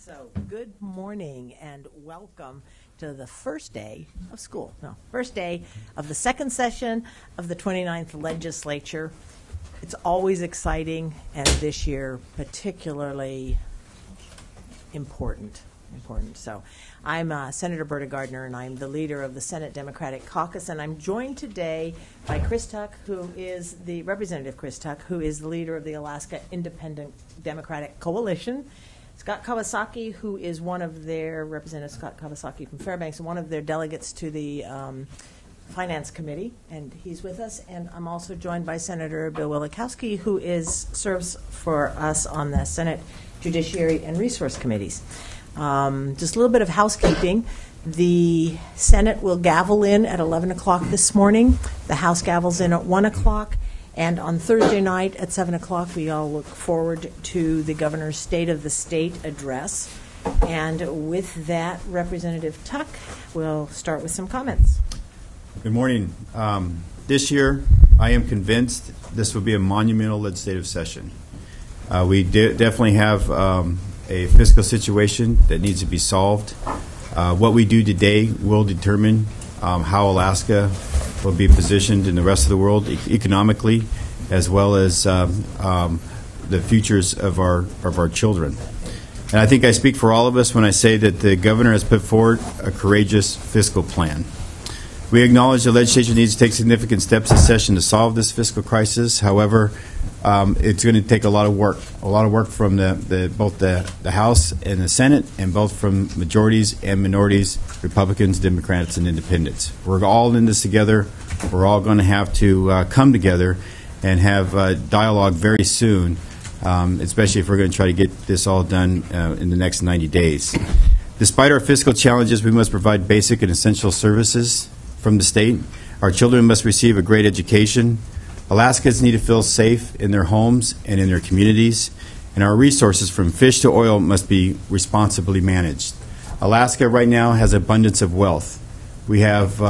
So, good morning and welcome to the first day of school. No, first day of the second session of the 29th Legislature. It's always exciting, and this year particularly important. So, I'm Senator Berta Gardner, and I'm the leader of the Senate Democratic Caucus, and I'm joined today by Chris Tuck, who is the Representative Chris Tuck, who is the leader of the Alaska Independent Democratic Coalition. Scott Kawasaki, who is one of their, Representative Scott Kawasaki from Fairbanks, one of their delegates to the Finance Committee, and he's with us. And I'm also joined by Senator Bill Wielechowski, who serves for us on the Senate Judiciary and Resource Committees. Just a little bit of housekeeping. The Senate will gavel in at 11 o'clock this morning. The House gavels in at 1 o'clock. And on Thursday night at 7 o'clock, we all look forward to the Governor's State of the State address. And with that, Representative Tuck will start with some comments. Good morning. This year, I am convinced this will be a monumental legislative session. We definitely have a fiscal situation that needs to be solved. What we do today will determine how Alaska will be positioned in the rest of the world economically, as well as the futures of our children. And I think I speak for all of us when I say that the governor has put forward a courageous fiscal plan. We acknowledge the legislature needs to take significant steps this session to solve this fiscal crisis. However, it's going to take a lot of work from both the House and the Senate, and both from majorities and minorities, Republicans, Democrats, and Independents. We're all in this together. We're all going to have to come together and have dialogue very soon, especially if we're going to try to get this all done in the next 90 days. Despite our fiscal challenges, we must provide basic and essential services from the state. Our children must receive a great education. Alaskans need to feel safe in their homes and in their communities, and our resources from fish to oil must be responsibly managed. Alaska right now has abundance of wealth. We have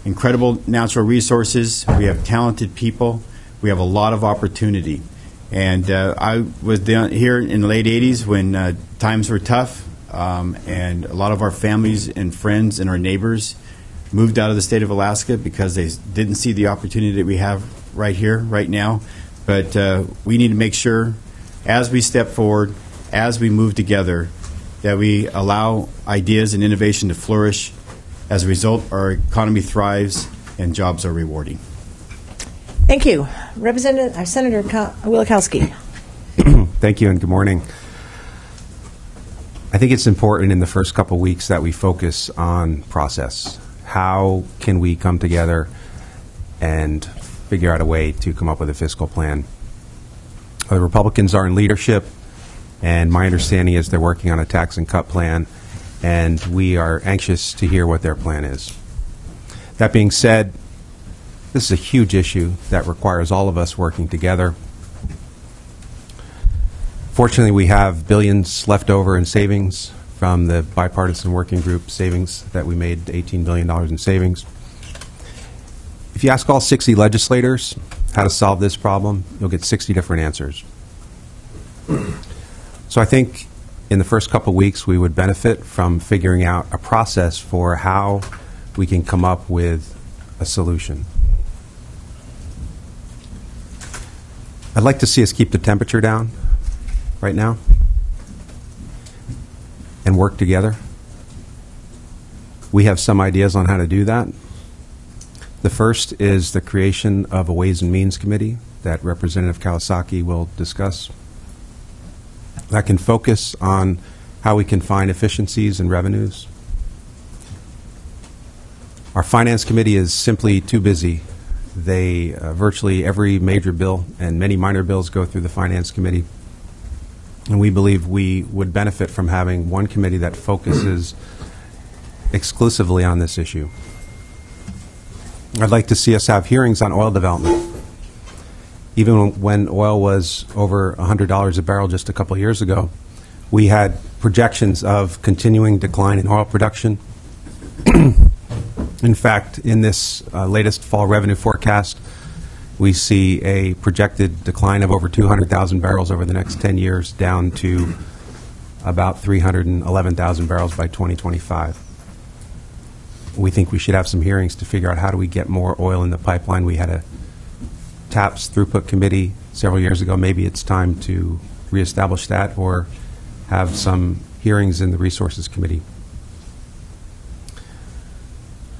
incredible natural resources. We have talented people. We have a lot of opportunity. And I was here in the late 80s when times were tough, and a lot of our families and friends and our neighbors moved out of the state of Alaska because they didn't see the opportunity that we have right here, right now. But we need to make sure, as we step forward, as we move together, that we allow ideas and innovation to flourish. As a result, our economy thrives and jobs are rewarding. Thank you. Senator Wielechowski. Thank you and good morning. I think it's important in the first couple weeks that we focus on process. How can we come together and figure out a way to come up with a fiscal plan? The Republicans are in leadership, and my understanding is they're working on a tax and cut plan, and we are anxious to hear what their plan is. That being said, this is a huge issue that requires all of us working together. Fortunately, we have billions left over in savings from the bipartisan working group savings that we made, $18 billion in savings. If you ask all 60 legislators how to solve this problem, you'll get 60 different answers. So I think in the first couple weeks we would benefit from figuring out a process for how we can come up with a solution. I'd like to see us keep the temperature down right now and work together. We have some ideas on how to do that. The first is the creation of a Ways and Means Committee that Representative Kawasaki will discuss. That can focus on how we can find efficiencies and revenues. Our Finance Committee is simply too busy. They virtually every major bill and many minor bills go through the Finance Committee. And we believe we would benefit from having one committee that focuses exclusively on this issue. I'd like to see us have hearings on oil development. Even when oil was over $100 a barrel just a couple of years ago, we had projections of continuing decline in oil production. In fact, in this latest fall revenue forecast, we see a projected decline of over 200,000 barrels over the next 10 years, down to about 311,000 barrels by 2025. We think we should have some hearings to figure out how do we get more oil in the pipeline. We had a TAPS throughput committee several years ago. Maybe it's time to reestablish that or have some hearings in the resources committee.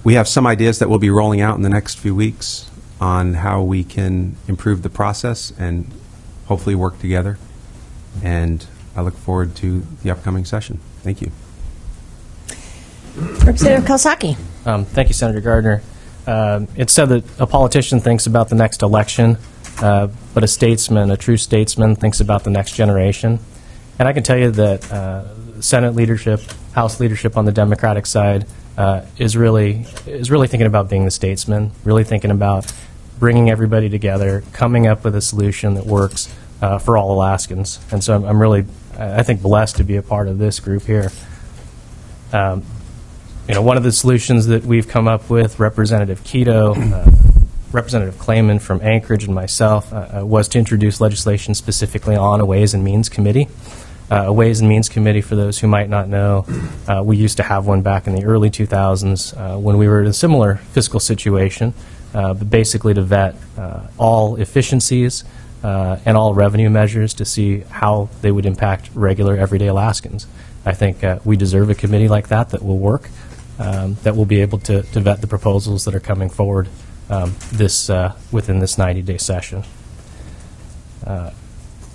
We have some ideas that we'll be rolling out in the next few weeks on how we can improve the process and hopefully work together. And I look forward to the upcoming session. Thank you. Representative Kawasaki. Thank you, Senator Gardner. It's said that a politician thinks about the next election, but a statesman, a true statesman, thinks about the next generation. And I can tell you that Senate leadership, House leadership on the Democratic side is really thinking about being the statesman, really thinking about bringing everybody together, coming up with a solution that works for all Alaskans. And so I'm really, I think, blessed to be a part of this group here. One of the solutions that we've come up with, Representative Keto, Representative Clayman from Anchorage, and myself, was to introduce legislation specifically on a Ways and Means Committee. A Ways and Means Committee, for those who might not know, we used to have one back in the early 2000s when we were in a similar fiscal situation, but basically to vet all efficiencies and all revenue measures to see how they would impact regular, everyday Alaskans. I think we deserve a committee like that will work, that will be able to vet the proposals that are coming forward within this 90-day session.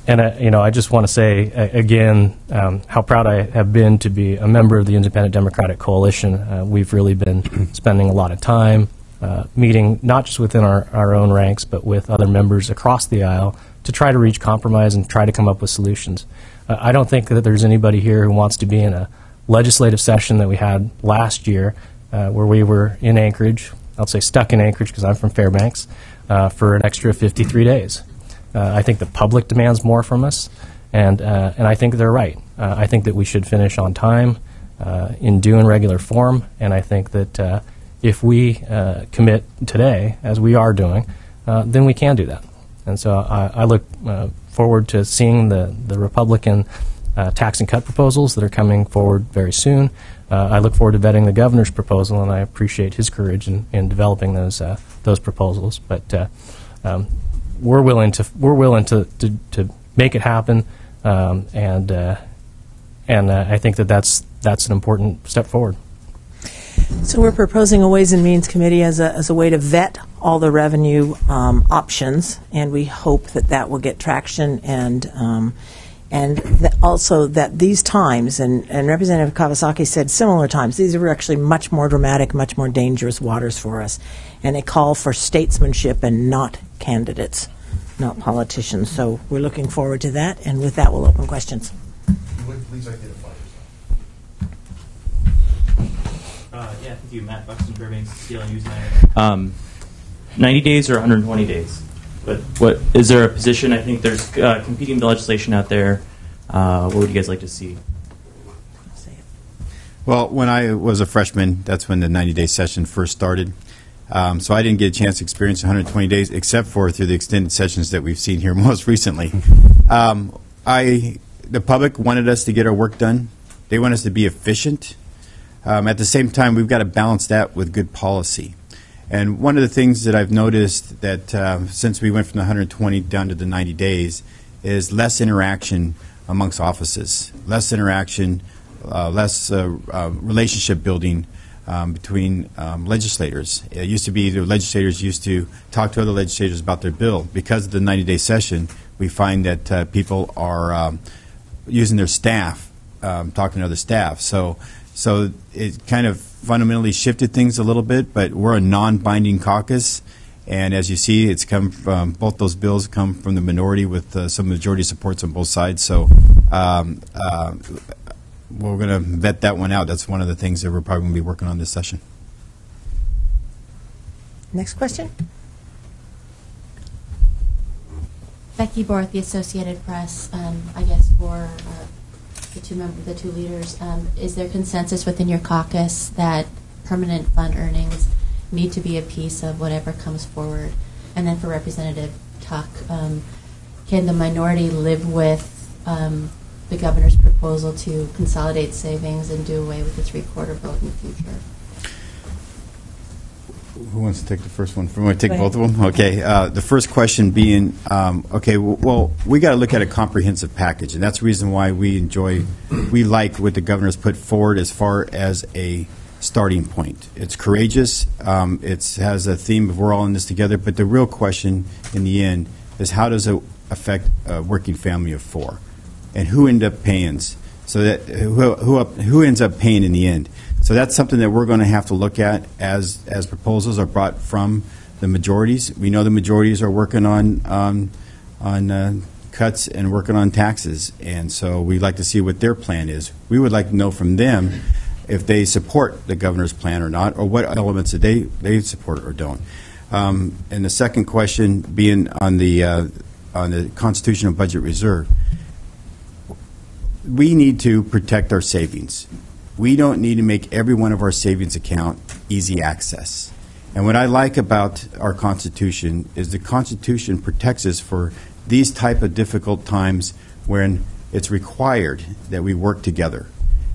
I just want to say again how proud I have been to be a member of the Independent Democratic Coalition. We've really been spending a lot of time meeting not just within our own ranks, but with other members across the aisle to try to reach compromise and try to come up with solutions. I don't think that there's anybody here who wants to be in a legislative session that we had last year where we were in Anchorage, I'll say stuck in Anchorage because I'm from Fairbanks, for an extra 53 days. I think the public demands more from us, and I think they're right. I think that we should finish on time in due and regular form, and I think that if we commit today, as we are doing, then we can do that. And so I look forward to seeing the Republican tax and cut proposals that are coming forward very soon. I look forward to vetting the governor's proposal, and I appreciate his courage in developing those proposals. But we're willing to make it happen, and I think that's an important step forward. So we're proposing a Ways and Means Committee as a way to vet all the revenue options, and we hope that will get traction, and also that these times, and Representative Kawasaki said similar times, these are actually much more dramatic, much more dangerous waters for us, and they call for statesmanship and not candidates, not politicians. So we're looking forward to that, and with that, we'll open questions. Please identify yourself. Thank you, Matt Buxton, Fairbanks, CL News 90 days or 120 days? But what is there a position? I think there's competing legislation out there. What would you guys like to see? Well, when I was a freshman, that's when the 90-day session first started. So I didn't get a chance to experience 120 days, except for through the extended sessions that we've seen here most recently. The public wanted us to get our work done. They want us to be efficient. At the same time, we've got to balance that with good policy. And one of the things that I've noticed that since we went from the 120 down to the 90 days is less interaction amongst offices, less interaction, less relationship building between legislators. It used to be the legislators used to talk to other legislators about their bill. Because of the 90-day session, we find that people are using their staff, talking to other staff. So it kind of fundamentally shifted things a little bit, but we're a non-binding caucus, and as you see, it's come from both those bills come from the minority with some majority supports on both sides. So we're going to vet that one out. That's one of the things that we're probably going to be working on this session. Next question. Becky Borth, the Associated Press. I guess for the two leaders, is there consensus within your caucus that permanent fund earnings need to be a piece of whatever comes forward? And then for Representative Tuck, can the minority live with the governor's proposal to consolidate savings and do away with the three-quarter vote in the future? Who wants to take the first one? Want to take Go both of them? Okay. The first question being, well, we got to look at a comprehensive package, and that's the reason why we like what the governor's put forward as far as a starting point. It's courageous. It has a theme of we're all in this together, but the real question in the end is how does it affect a working family of four, and who end up paying? So that who ends up paying in the end? So that's something that we're going to have to look at as proposals are brought from the majorities. We know the majorities are working on cuts and working on taxes, and so we'd like to see what their plan is. We would like to know from them if they support the governor's plan or not, or what elements that they support or don't. And the second question being on the constitutional budget reserve, we need to protect our savings. We don't need to make every one of our savings account easy access. And what I like about our Constitution is the Constitution protects us for these type of difficult times when it's required that we work together.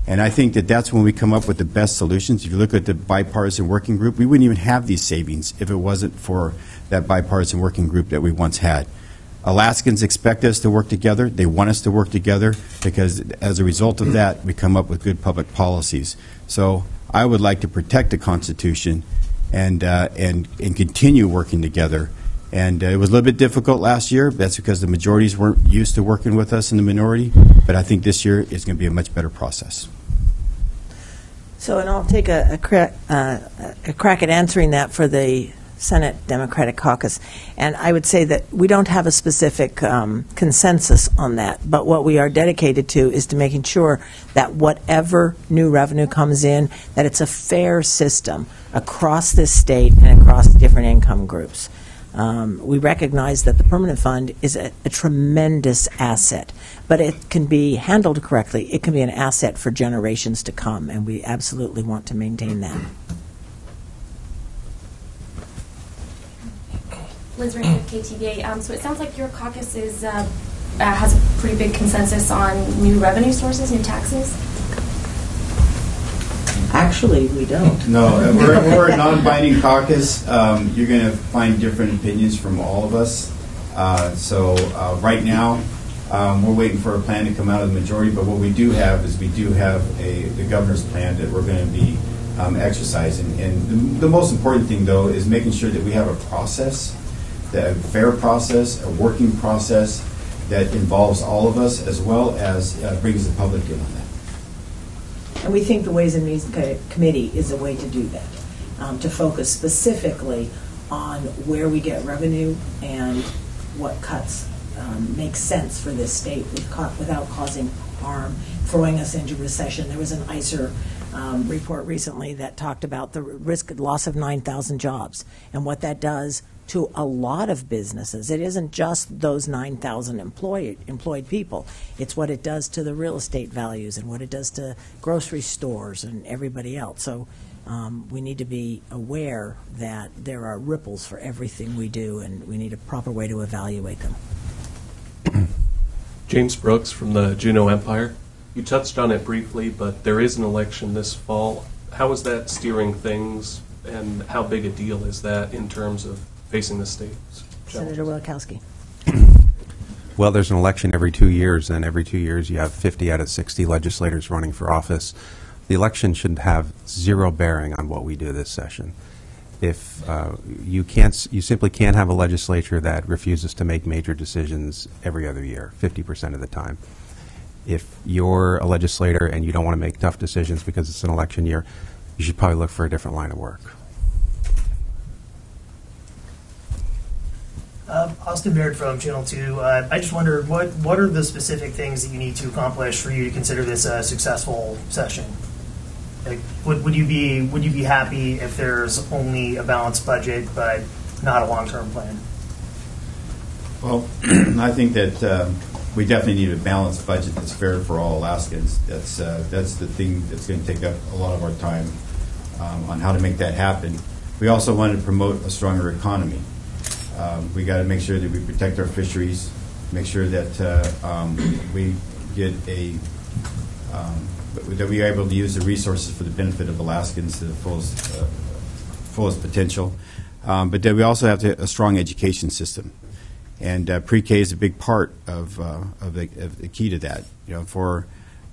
And I think that that's when we come up with the best solutions. If you look at the bipartisan working group, we wouldn't even have these savings if it wasn't for that bipartisan working group that we once had. Alaskans expect us to work together. They want us to work together because as a result of that, we come up with good public policies. So I would like to protect the Constitution and continue working together. And it was a little bit difficult last year. That's because the majorities weren't used to working with us in the minority. But I think this year is going to be a much better process. So, and I'll take a crack at answering that for the Senate Democratic Caucus. And I would say that we don't have a specific consensus on that, but what we are dedicated to is to making sure that whatever new revenue comes in, that it's a fair system across this state and across different income groups. We recognize that the permanent fund is a tremendous asset, but it can be handled correctly. It can be an asset for generations to come, and we absolutely want to maintain that. Liz Rick with KTVA. So it sounds like your caucus has a pretty big consensus on new revenue sources, new taxes. Actually, we don't. No, we're a non-binding caucus. You're going to find different opinions from all of us. So right now, we're waiting for a plan to come out of the majority, but what we do have is we do have the governor's plan that we're going to be exercising. And the most important thing, though, is making sure that we have a process, a fair process, a working process that involves all of us, as well as brings the public in on that. And we think the Ways and Means Committee is a way to do that, to focus specifically on where we get revenue and what cuts make sense for this state without causing harm, throwing us into recession. There was an ICER report recently that talked about the loss of 9,000 jobs and what that does to a lot of businesses. It isn't just those 9,000 employed people. It's what it does to the real estate values and what it does to grocery stores and everybody else. So we need to be aware that there are ripples for everything we do, and we need a proper way to evaluate them. James Brooks from the Juneau Empire. You touched on it briefly, but there is an election this fall. How is that steering things, and how big a deal is that in terms of facing the state's Senator Wielkowski. Well, there's an election every 2 years, and every 2 years you have 50 out of 60 legislators running for office. The election should have zero bearing on what we do this session. If you simply can't have a legislature that refuses to make major decisions every other year, 50% of the time. If you're a legislator and you don't want to make tough decisions because it's an election year, you should probably look for a different line of work. Austin Baird from Channel 2. I just wondered, what are the specific things that you need to accomplish for you to consider this a successful session? Like, would you be happy if there's only a balanced budget but not a long-term plan? Well, I think that we definitely need a balanced budget that's fair for all Alaskans. That's the thing that's going to take up a lot of our time on how to make that happen. We also want to promote a stronger economy. We got to make sure that we protect our fisheries, make sure that we get that we are able to use the resources for the benefit of Alaskans to the fullest potential. But that we also have a strong education system. And pre-K is a big part of the key to that. For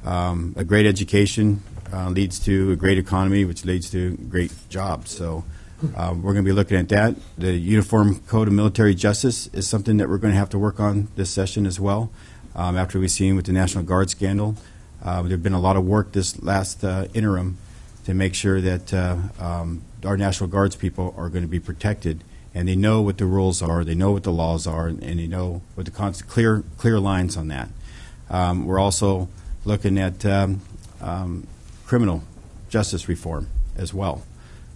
a great education leads to a great economy, which leads to great jobs. So we're going to be looking at that. The Uniform Code of Military Justice is something that we're going to have to work on this session as well. After we've seen with the National Guard scandal, there's been a lot of work this last interim to make sure that our National Guards people are going to be protected. And they know what the rules are, they know what the laws are, and they know what the clear lines on that. We're also looking at criminal justice reform as well,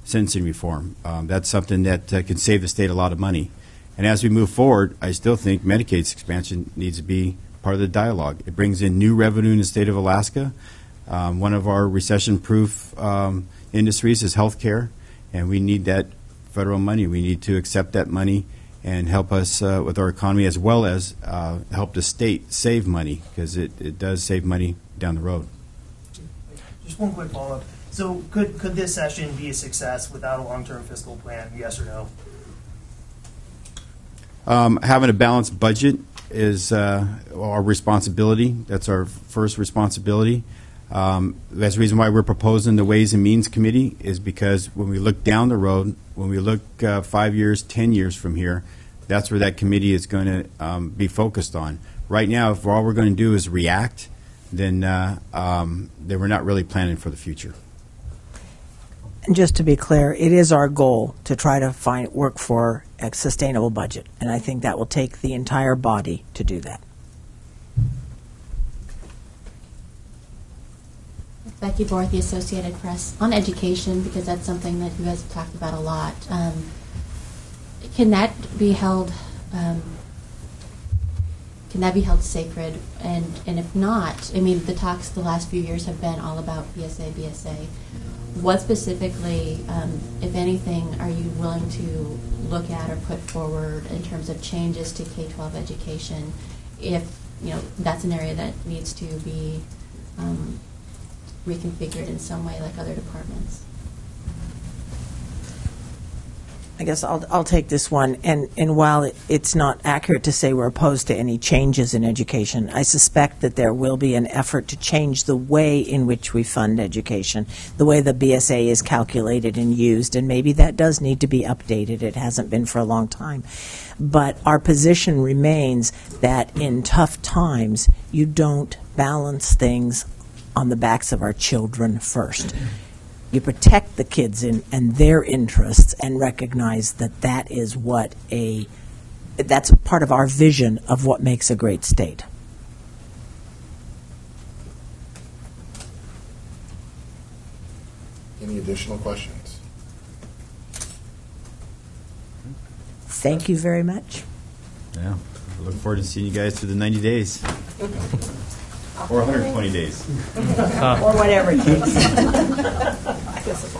sentencing reform. That's something that can save the state a lot of money. And as we move forward, I still think Medicaid's expansion needs to be part of the dialogue. It brings in new revenue in the state of Alaska. One of our recession-proof industries is healthcare, and we need that federal money. We need to accept that money and help us with our economy, as well as help the state save money, because it does save money down the road. Just one quick follow-up. So could this session be a success without a long-term fiscal plan, yes or no? Having a balanced budget is our responsibility. That's our first responsibility. That's the reason why we're proposing the Ways and Means Committee, is because when we look down the road, when we look 5 years, 10 years from here, that's where that committee is going to be focused on. Right now, if all we're going to do is react, then we're not really planning for the future. And just to be clear, it is our goal to try to work for a sustainable budget, and I think that will take the entire body to do that. Becky Borth, the Associated Press. On education, because that's something that you guys have talked about a lot, can that be held sacred? And if not, I mean, the talks the last few years have been all about BSA. What specifically, if anything, are you willing to look at or put forward in terms of changes to K-12 education, if that's an area that needs to be reconfigured in some way like other departments? I guess I'll take this one. And while it's not accurate to say we're opposed to any changes in education, I suspect that there will be an effort to change the way in which we fund education, the way the BSA is calculated and used, and maybe that does need to be updated. It hasn't been for a long time. But our position remains that in tough times, you don't balance things on the backs of our children first. You protect the kids and their interests, and recognize that that's part of our vision of what makes a great state. Any additional questions? Thank you very much. Yeah, I look forward to seeing you guys through the 90 days. Or 120 days. Or whatever it takes. I guess it's